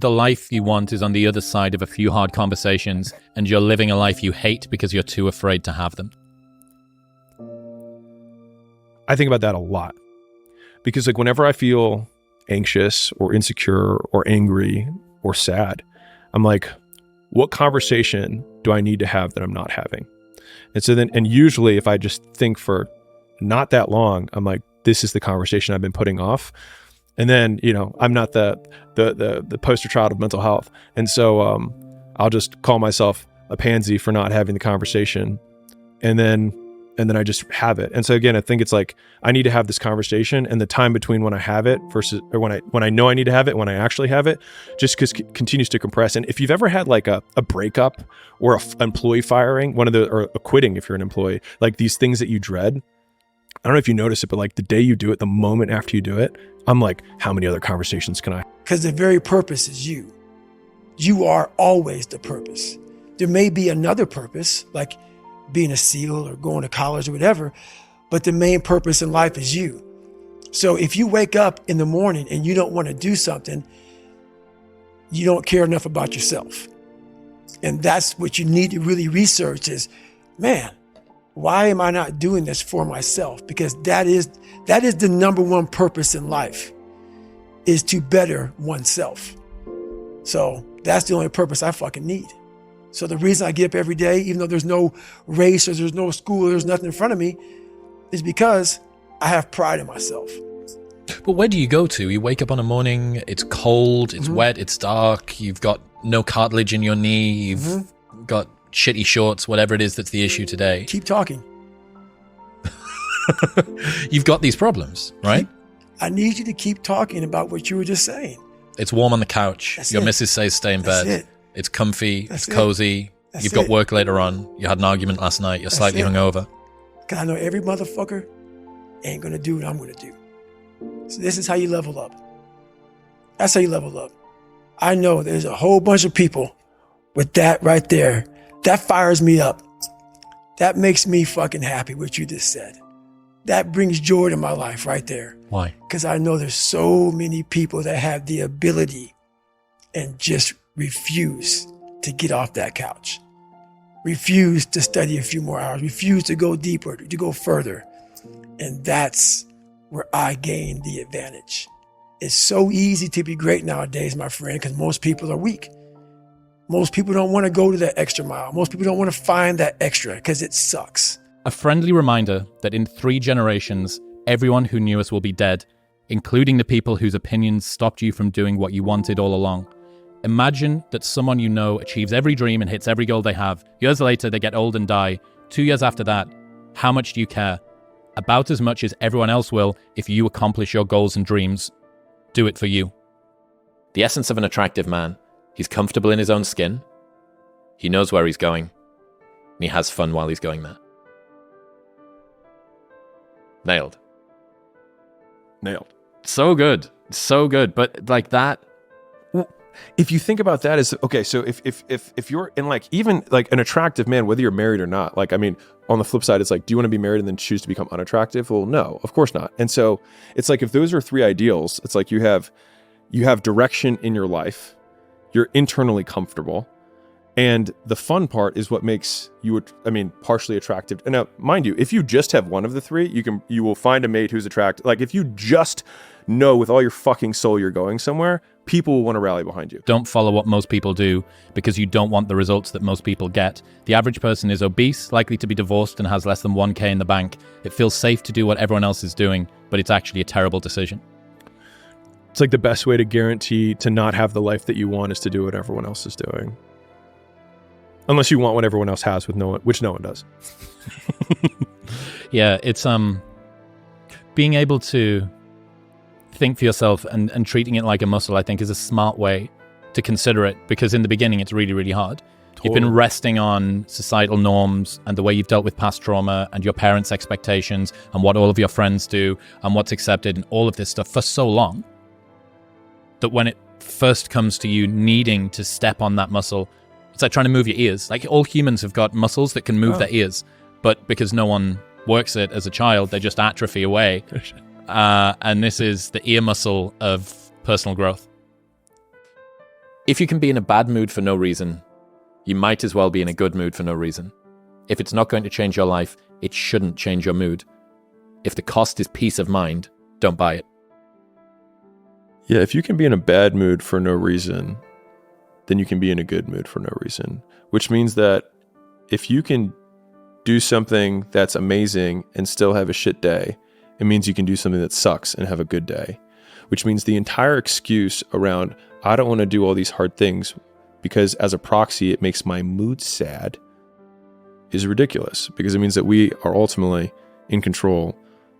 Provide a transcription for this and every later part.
The life you want is on the other side of a few hard conversations, and you're living a life you hate because you're too afraid to have them. I think about that a lot because like whenever I feel anxious or insecure or angry or sad, I'm like, what conversation do I need to have that I'm not having? And so then, and usually if I just think for not that long, I'm like, this is the conversation I've been putting off. And then, you know, I'm not the poster child of mental health. And so I'll just call myself a pansy for not having the conversation. And then I just have it. And so again, I think it's like, I need to have this conversation, and the time between when I have it versus, or when I know I need to have it, when I actually have it, just continues to compress. And if you've ever had like a breakup or an employee firing, or a quitting if you're an employee, like these things that you dread, I don't know if you notice it, but like the day you do it, the moment after you do it, I'm like, how many other conversations can I? Because the very purpose is you. You are always the purpose. There may be another purpose, like being a SEAL or going to college or whatever, but the main purpose in life is you. So if you wake up in the morning and you don't want to do something, you don't care enough about yourself. And that's what you need to really research is, man, why am I not doing this for myself? Because that is the number one purpose in life, is to better oneself. So that's the only purpose I fucking need. So the reason I get up every day, even though there's no race or there's no school, or there's nothing in front of me, is because I have pride in myself. But where do you go to? You wake up on a morning, it's cold, it's wet, it's dark, you've got no cartilage in your knee, you've got shitty shorts, whatever it is that's the issue today. Keep talking. You've got these problems, right? I need you to keep talking about what you were just saying. It's warm on the couch. That's Your it. missus says stay in bed. That's it. It's comfy. That's it's cozy. That's You've got it. work later on. You had an argument last night. You're slightly it. hungover. Because I know every motherfucker ain't going to do what I'm going to do. So this is how you level up. That's how you level up. I know there's a whole bunch of people with that right there. That fires me up. That makes me fucking happy, what you just said. That brings joy to my life right there. Why? Because I know there's so many people that have the ability and just refuse to get off that couch. Refuse to study a few more hours. Refuse to go deeper, to go further. And that's where I gain the advantage. It's so easy to be great nowadays, my friend, because most people are weak. Most people don't want to go to that extra mile. Most people don't want to find that extra because it sucks. A friendly reminder that in 3 generations, everyone who knew us will be dead, including the people whose opinions stopped you from doing what you wanted all along. Imagine that someone you know achieves every dream and hits every goal they have. Years later, they get old and die. 2 years after that, how much do you care? About as much as everyone else will if you accomplish your goals and dreams. Do it for you. The essence of an attractive man. He's comfortable in his own skin. He knows where he's going. And he has fun while he's going there. Nailed. So good. So good. But like that. If you think about that as, okay, so if you're in like, even like an attractive man, whether you're married or not, like, I mean, on the flip side, it's like, do you want to be married and then choose to become unattractive? Well, no, of course not. And so it's like, if those are 3 ideals, it's like you have direction in your life, you're internally comfortable, and the fun part is what makes you, partially attractive. And now, mind you, if you just have one of the 3, you will find a mate who's attractive. Like if you just know with all your fucking soul you're going somewhere, people will want to rally behind you. Don't follow what most people do because you don't want the results that most people get. The average person is obese, likely to be divorced, and has less than 1K in the bank. It feels safe to do what everyone else is doing, but it's actually a terrible decision. It's like the best way to guarantee to not have the life that you want is to do what everyone else is doing. Unless you want what everyone else has, which no one does. Yeah, it's being able to think for yourself and treating it like a muscle, I think, is a smart way to consider it, because in the beginning it's really, really hard. Totally. You've been resting on societal norms and the way you've dealt with past trauma and your parents' expectations and what all of your friends do and what's accepted and all of this stuff for so long that when it first comes to you needing to step on that muscle, it's like trying to move your ears. Like all humans have got muscles that can move their ears, but because no one works it as a child, they just atrophy away. And this is the ear muscle of personal growth. If you can be in a bad mood for no reason, you might as well be in a good mood for no reason. If it's not going to change your life, it shouldn't change your mood. If the cost is peace of mind, don't buy it. Yeah, if you can be in a bad mood for no reason, then you can be in a good mood for no reason. Which means that if you can do something that's amazing and still have a shit day, it means you can do something that sucks and have a good day. Which means the entire excuse around, I don't want to do all these hard things because as a proxy, it makes my mood sad, is ridiculous, because it means that we are ultimately in control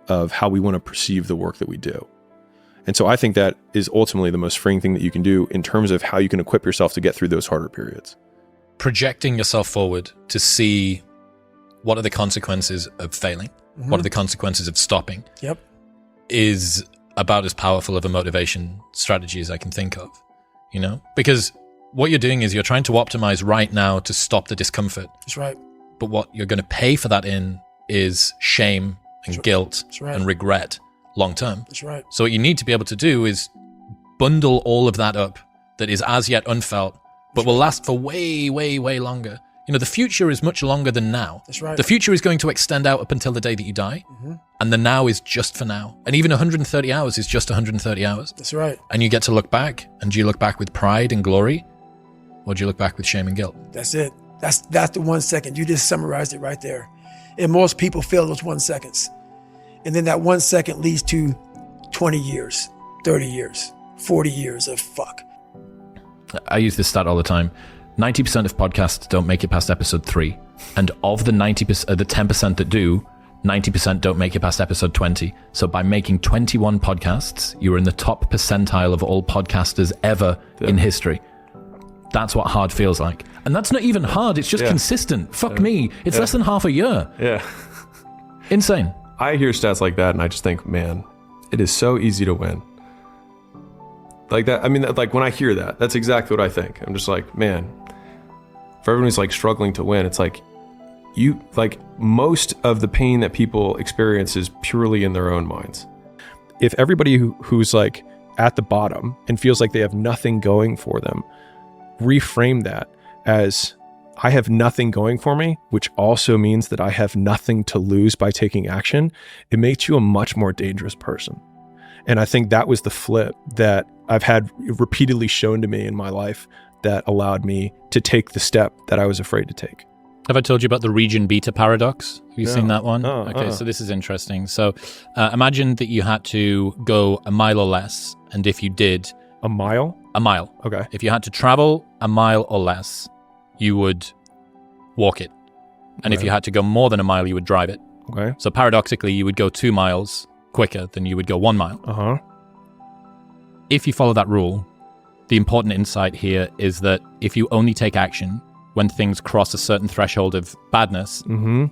of how we want to perceive the work that we do. And so I think that is ultimately the most freeing thing that you can do in terms of how you can equip yourself to get through those harder periods. Projecting yourself forward to see what are the consequences of failing, what are the consequences of stopping, is about as powerful of a motivation strategy as I can think of, you know? Because what you're doing is you're trying to optimize right now to stop the discomfort. That's right. But what you're going to pay for that in is shame and guilt and regret long term. That's right. So what you need to be able to do is bundle all of that up that is as yet unfelt, but will last for way, way, way longer. You know, the future is much longer than now. That's right. The future is going to extend out up until the day that you die. And the now is just for now. And even 130 hours is just 130 hours. That's right. And you get to look back. And do you look back with pride and glory? Or do you look back with shame and guilt? That's it. That's the 1 second. You just summarized it right there. And most people fail those 1 seconds. And then that 1 second leads to 20 years, 30 years, 40 years of fuck. I use this stat all the time. 90% of podcasts don't make it past episode 3. And of the 90%, the 10% that do, 90% don't make it past episode 20. So by making 21 podcasts, you're in the top percentile of all podcasters ever in history. That's what hard feels like. And that's not even hard. It's just consistent. Fuck me. It's less than half a year. Yeah. Insane. I hear stats like that and I just think, man, it is so easy to win. Like that. I mean, like when I hear that, that's exactly what I think. I'm just like, man, for everyone who's like struggling to win, it's like most of the pain that people experience is purely in their own minds. If everybody who's like at the bottom and feels like they have nothing going for them, reframe that as, I have nothing going for me, which also means that I have nothing to lose by taking action, it makes you a much more dangerous person. And I think that was the flip that I've had repeatedly shown to me in my life that allowed me to take the step that I was afraid to take. Have I told you about the region beta paradox? Have you seen that one? Okay, so this is interesting. So imagine that you had to go a mile or less, and if you did... A mile? A mile. Okay. If you had to travel a mile or less, you would walk it. And if you had to go more than a mile, you would drive it. Okay. So paradoxically, you would go 2 miles quicker than you would go 1 mile. Uh-huh. If you follow that rule, the important insight here is that if you only take action when things cross a certain threshold of badness,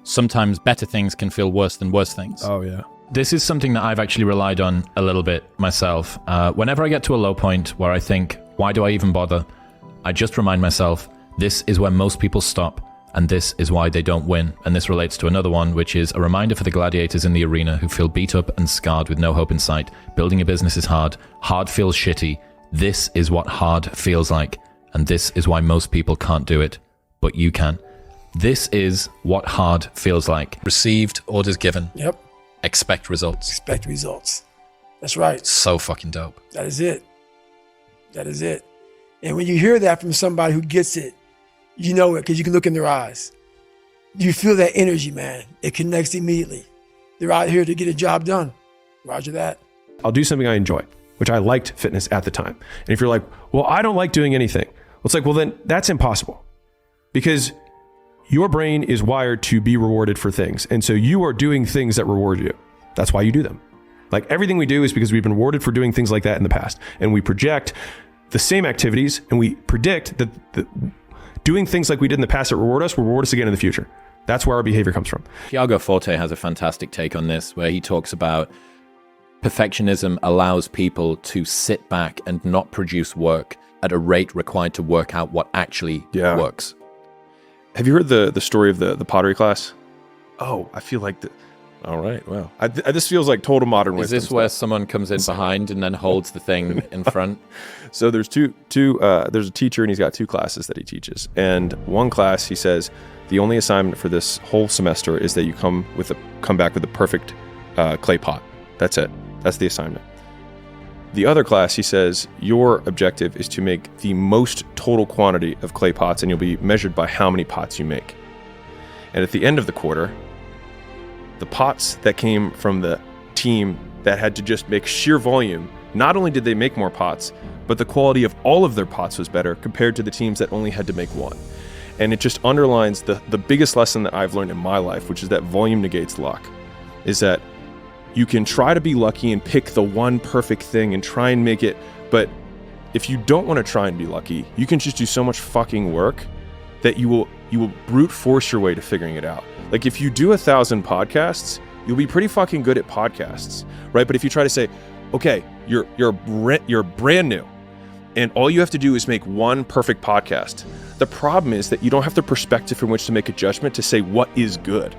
sometimes better things can feel worse than worse things. Oh, yeah. This is something that I've actually relied on a little bit myself. Whenever I get to a low point where I think, why do I even bother? I just remind myself, this is where most people stop, and this is why they don't win. And this relates to another one, which is a reminder for the gladiators in the arena who feel beat up and scarred with no hope in sight. Building a business is hard. Hard feels shitty. This is what hard feels like. And this is why most people can't do it, but you can. This is what hard feels like. Received, orders given. Yep. Expect results. Expect results. That's right. So fucking dope. That is it. That is it. And when you hear that from somebody who gets it, you know it because you can look in their eyes. You feel that energy, man. It connects immediately. They're out here to get a job done. Roger that. I'll do something I enjoy, which I liked fitness at the time. And if you're like, well, I don't like doing anything. Well, it's like, well, then that's impossible because your brain is wired to be rewarded for things. And so you are doing things that reward you. That's why you do them. Like everything we do is because we've been rewarded for doing things like that in the past. And we project the same activities and we predict that doing things like we did in the past that reward us will reward us again in the future. That's where our behavior comes from. Tiago Forte has a fantastic take on this where he talks about perfectionism allows people to sit back and not produce work at a rate required to work out what actually works. Have you heard the story of the pottery class? Oh, I feel like All right. Wow. This feels like total modern wisdom. Is this where someone comes in behind and then holds the thing in front? So there's there's a teacher and he's got 2 classes that he teaches. And one class, he says, the only assignment for this whole semester is that you come back with a perfect clay pot. That's it. That's the assignment. The other class, he says, your objective is to make the most total quantity of clay pots, and you'll be measured by how many pots you make. And at the end of the quarter, the pots that came from the team that had to just make sheer volume, not only did they make more pots, but the quality of all of their pots was better compared to the teams that only had to make one. And it just underlines the biggest lesson that I've learned in my life, which is that volume negates luck, is that you can try to be lucky and pick the one perfect thing and try and make it, but if you don't want to try and be lucky, you can just do so much fucking work that you will brute force your way to figuring it out. Like if you do 1,000 podcasts, you'll be pretty fucking good at podcasts, right? But if you try to say, okay, you're brand new, and all you have to do is make one perfect podcast. The problem is that you don't have the perspective from which to make a judgment to say what is good.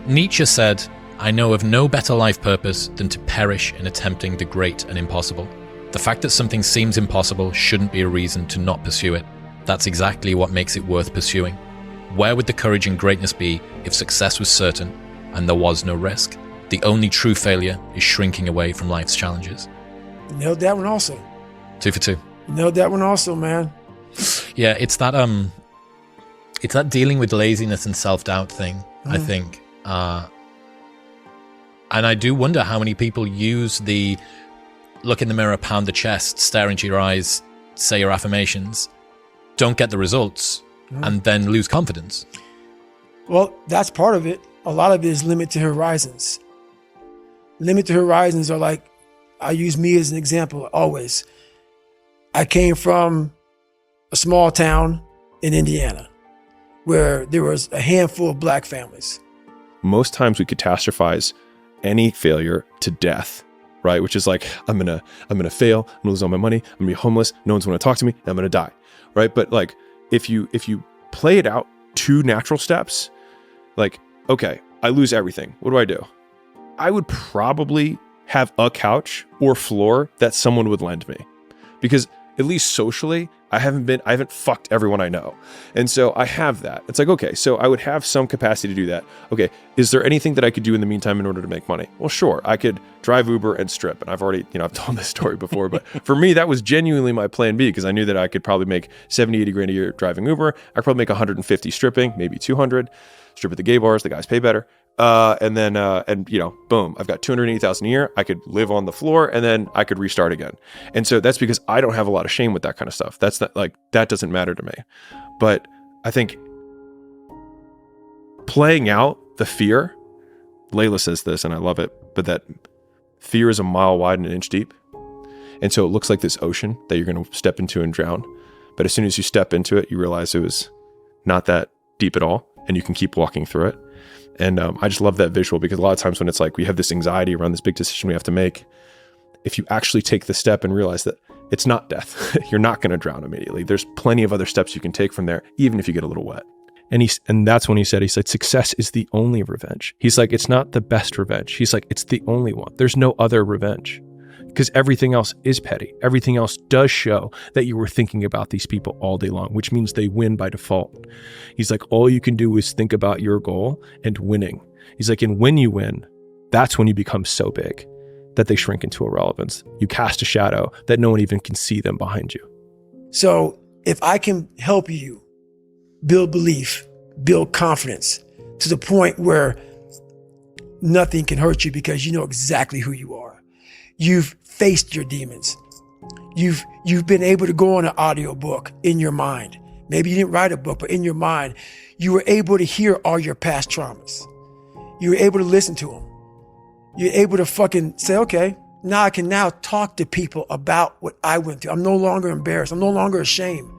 Nietzsche said, I know of no better life purpose than to perish in attempting the great and impossible. The fact that something seems impossible shouldn't be a reason to not pursue it. That's exactly what makes it worth pursuing. Where would the courage and greatness be if success was certain and there was no risk? The only true failure is shrinking away from life's challenges. Nailed that one also. 2 for 2. Nailed that one also, man. Yeah, it's that dealing with laziness and self-doubt thing, I think. And I do wonder how many people use the look in the mirror, pound the chest, stare into your eyes, say your affirmations, don't get the results, and then lose confidence. Well, that's part of it. A lot of it is limited horizons. Limited horizons are like, I use me as an example always. I came from a small town in Indiana where there was a handful of black families. Most times we catastrophize any failure to death, right? Which is like, I'm gonna fail, I'm gonna lose all my money, I'm gonna be homeless, no one's gonna talk to me, and I'm gonna die, right? But like, if you play it out 2 natural steps, like, okay, I lose everything. What do? I would probably have a couch or floor that someone would lend me, because at least socially, I haven't fucked everyone I know. And so I have that. It's like, okay, so I would have some capacity to do that. Okay, is there anything that I could do in the meantime in order to make money? Well, sure, I could drive Uber and strip. And I've already, I've told this story before, but for me, that was genuinely my plan B, because I knew that I could probably make 70, 80 grand a year driving Uber. I could probably make 150 stripping, maybe 200. Strip at the gay bars, the guys pay better. And then boom, I've got 280,000 a year. I could live on the floor and then I could restart again. And so that's because I don't have a lot of shame with that kind of stuff. That's not like, that doesn't matter to me. But I think playing out the fear, Layla says this and I love it, but that fear is a mile wide and an inch deep. And so it looks like this ocean that you're going to step into and drown. But as soon as you step into it, you realize it was not that deep at all. And you can keep walking through it. And I just love that visual, because a lot of times when it's like we have this anxiety around this big decision we have to make, if you actually take the step and realize that it's not death, you're not going to drown immediately. There's plenty of other steps you can take from there, even if you get a little wet. And that's when he said, success is the only revenge. He's like, it's not the best revenge. He's like, it's the only one. There's no other revenge. Because everything else is petty. Everything else does show that you were thinking about these people all day long, which means they win by default. He's like, all you can do is think about your goal and winning. He's like, and when you win, that's when you become so big that they shrink into irrelevance. You cast a shadow that no one even can see them behind you. So if I can help you build belief, build confidence to the point where nothing can hurt you because you know exactly who you are. You've faced your demons. You've been able to go on an audiobook in your mind. Maybe you didn't write a book, but in your mind, you were able to hear all your past traumas. You were able to listen to them. You're able to fucking say, okay, now I can now talk to people about what I went through. I'm no longer embarrassed. I'm no longer ashamed.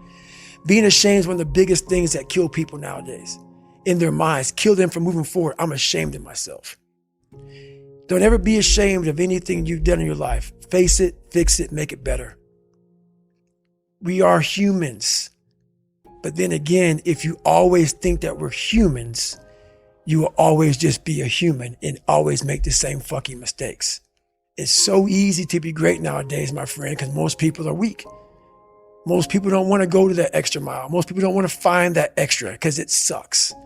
Being ashamed is one of the biggest things that kill people nowadays in their minds, kill them from moving forward. I'm ashamed of myself. Don't ever be ashamed of anything you've done in your life. Face it, fix it, make it better. We are humans. But then again, if you always think that we're humans, you will always just be a human and always make the same fucking mistakes. It's so easy to be great nowadays, my friend, because most people are weak. Most people don't want to go to that extra mile. Most people don't want to find that extra because it sucks.